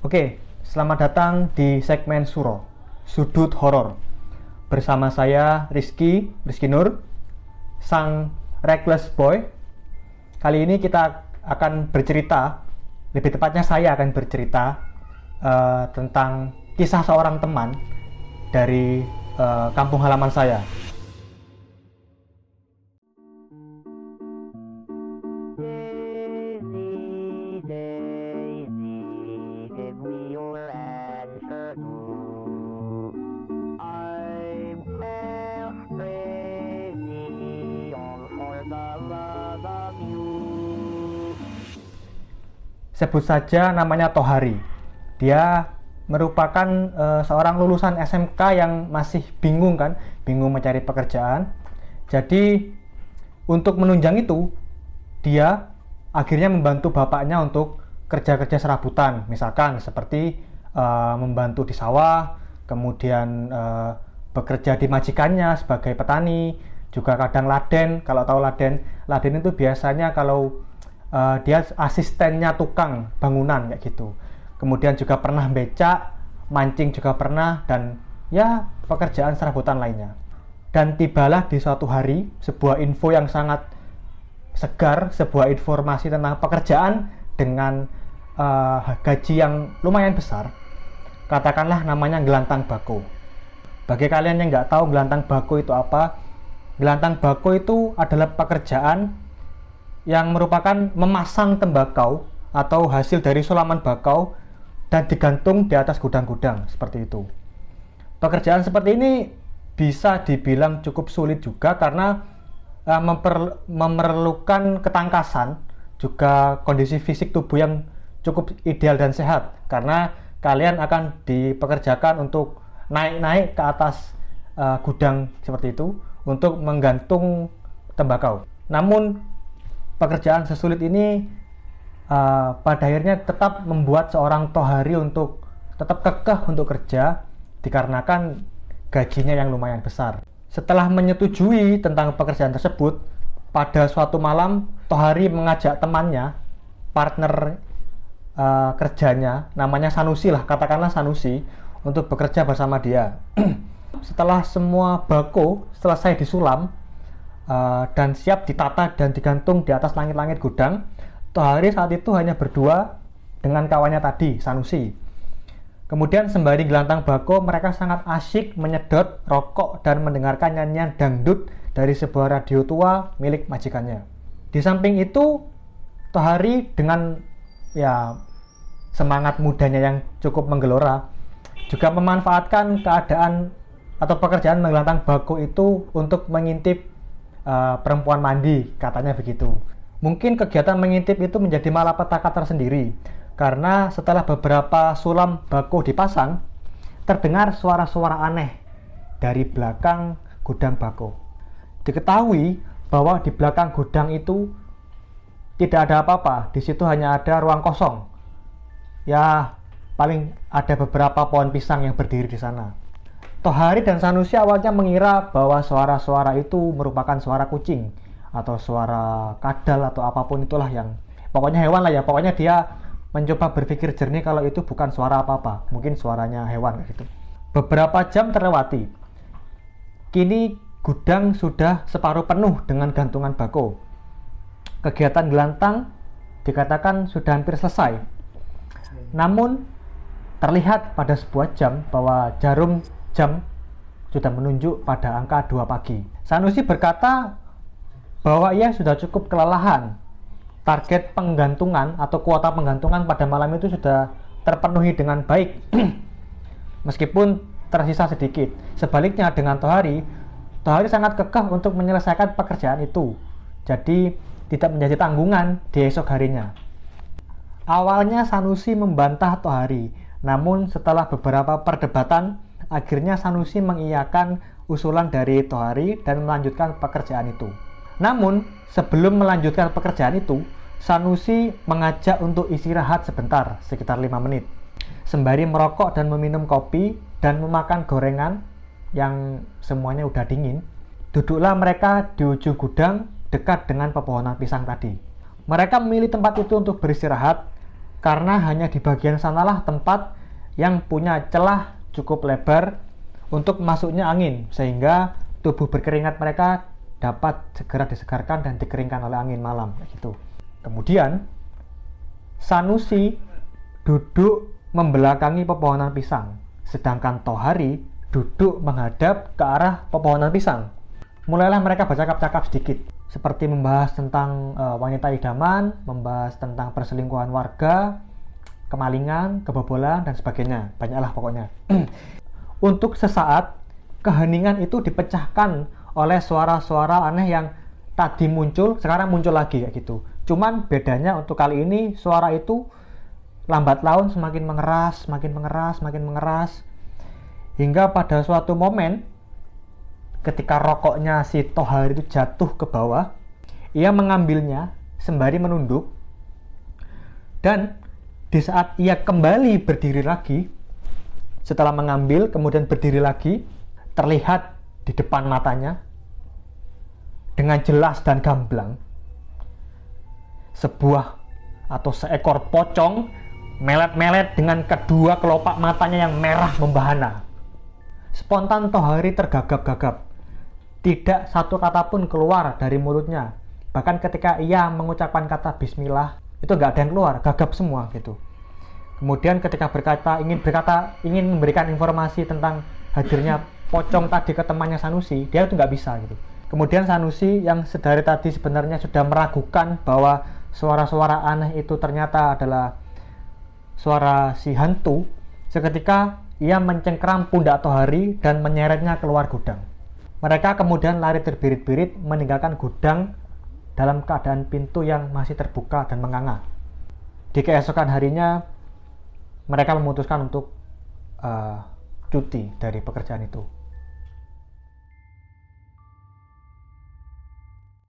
Oke, selamat datang di segmen Suro, Sudut Horor. Bersama saya Rizky Nur, sang reckless boy. Kali ini kita akan bercerita, lebih tepatnya saya akan bercerita tentang kisah seorang teman dari kampung halaman saya. Sebut saja namanya Tohari. Dia merupakan seorang lulusan SMK yang masih bingung mencari pekerjaan. Jadi untuk menunjang itu, dia akhirnya membantu bapaknya untuk kerja-kerja serabutan, misalkan seperti membantu di sawah, kemudian bekerja di majikannya sebagai petani, juga kadang laden. Kalau tahu laden itu biasanya kalau dia asistennya tukang bangunan kayak gitu. Kemudian juga pernah becak, mancing juga pernah, dan ya pekerjaan serabutan lainnya. Dan tibalah di suatu hari sebuah info yang sangat segar, sebuah informasi tentang pekerjaan dengan gaji yang lumayan besar. Katakanlah namanya gelantang bako. Bagi kalian yang nggak tahu gelantang bako itu apa, gelantang bako itu adalah pekerjaan yang merupakan memasang tembakau atau hasil dari sulaman bakau dan digantung di atas gudang-gudang seperti itu. Pekerjaan seperti ini bisa dibilang cukup sulit juga karena memerlukan ketangkasan, juga kondisi fisik tubuh yang cukup ideal dan sehat, karena kalian akan dipekerjakan untuk naik-naik ke atas gudang seperti itu untuk menggantung tembakau. Namun pekerjaan sesulit ini pada akhirnya tetap membuat seorang Tohari untuk tetap kekeh untuk kerja dikarenakan gajinya yang lumayan besar. Setelah menyetujui tentang pekerjaan tersebut, pada suatu malam Tohari mengajak temannya, partner kerjanya, namanya Sanusi lah, katakanlah Sanusi, untuk bekerja bersama dia. Setelah semua bako selesai disulam dan siap ditata dan digantung di atas langit-langit gudang, Tohari saat itu hanya berdua dengan kawannya tadi, Sanusi. Kemudian sembari gelantang bako, mereka sangat asyik menyedot rokok dan mendengarkan nyanyian dangdut dari sebuah radio tua milik majikannya. Di samping itu, Tohari dengan semangat mudanya yang cukup menggelora juga memanfaatkan keadaan atau pekerjaan menggelantang bako itu untuk mengintip perempuan mandi, katanya begitu. Mungkin kegiatan mengintip itu menjadi malapetaka tersendiri karena setelah beberapa sulam bako dipasang, terdengar suara-suara aneh dari belakang gudang bako. Diketahui bahwa di belakang gudang itu tidak ada apa-apa, di situ hanya ada ruang kosong. Ya, paling ada beberapa pohon pisang yang berdiri di sana. Tohari dan Sanusi awalnya mengira bahwa suara-suara itu merupakan suara kucing atau suara kadal atau apapun itulah, yang pokoknya hewan lah ya. Pokoknya dia mencoba berpikir jernih kalau itu bukan suara apa-apa, mungkin suaranya hewan gitu. Beberapa jam terlewati. Kini gudang sudah separuh penuh dengan gantungan bako. Kegiatan gelantang dikatakan sudah hampir selesai. Namun terlihat pada sebuah jam bahwa jarum jam sudah menunjuk pada angka 2 pagi. Sanusi berkata bahwa ia sudah cukup kelelahan. Target penggantungan atau kuota penggantungan pada malam itu sudah terpenuhi dengan baik. Meskipun tersisa sedikit. Sebaliknya dengan Tohari sangat kekeh untuk menyelesaikan pekerjaan itu. Jadi tidak menjadi tanggungan di esok harinya. Awalnya Sanusi membantah Tohari, namun setelah beberapa perdebatan, akhirnya Sanusi mengiyakan usulan dari Tohari dan melanjutkan pekerjaan itu. Namun, sebelum melanjutkan pekerjaan itu, Sanusi mengajak untuk istirahat sebentar, sekitar 5 menit. Sembari merokok dan meminum kopi dan memakan gorengan yang semuanya udah dingin, duduklah mereka di ujung gudang dekat dengan pepohonan pisang tadi. Mereka memilih tempat itu untuk beristirahat karena hanya di bagian sanalah tempat yang punya celah cukup lebar untuk masuknya angin, sehingga tubuh berkeringat mereka dapat segera disegarkan dan dikeringkan oleh angin malam gitu. Kemudian Sanusi duduk membelakangi pepohonan pisang, sedangkan Tohari duduk menghadap ke arah pepohonan pisang. Mulailah mereka bercakap-cakap sedikit, seperti membahas tentang wanita idaman, membahas tentang perselingkuhan warga, kemalingan, kebobolan, dan sebagainya. Banyaklah pokoknya. Untuk sesaat, keheningan itu dipecahkan oleh suara-suara aneh yang tadi muncul, sekarang muncul lagi kayak gitu. Cuman bedanya untuk kali ini suara itu lambat laun semakin mengeras, makin mengeras, hingga pada suatu momen ketika rokoknya si Tohari itu jatuh ke bawah, ia mengambilnya sembari menunduk, dan di saat ia kembali berdiri lagi, setelah mengambil kemudian berdiri lagi, terlihat di depan matanya dengan jelas dan gamblang sebuah atau seekor pocong melet-melet dengan kedua kelopak matanya yang merah membahana. Spontan Tohari tergagap-gagap. Tidak satu kata pun keluar dari mulutnya. Bahkan ketika ia mengucapkan kata bismillah, itu nggak ada yang keluar, gagap semua gitu. Kemudian ketika ingin memberikan informasi tentang hadirnya pocong tadi ke temannya Sanusi, dia itu nggak bisa gitu. Kemudian Sanusi yang sedari tadi sebenarnya sudah meragukan bahwa suara-suara aneh itu ternyata adalah suara si hantu, seketika ia mencengkeram pundak Tohari dan menyeretnya keluar gudang. Mereka kemudian lari terbirit-birit meninggalkan gudang dalam keadaan pintu yang masih terbuka dan menganga. Di keesokan harinya, mereka memutuskan untuk cuti dari pekerjaan itu.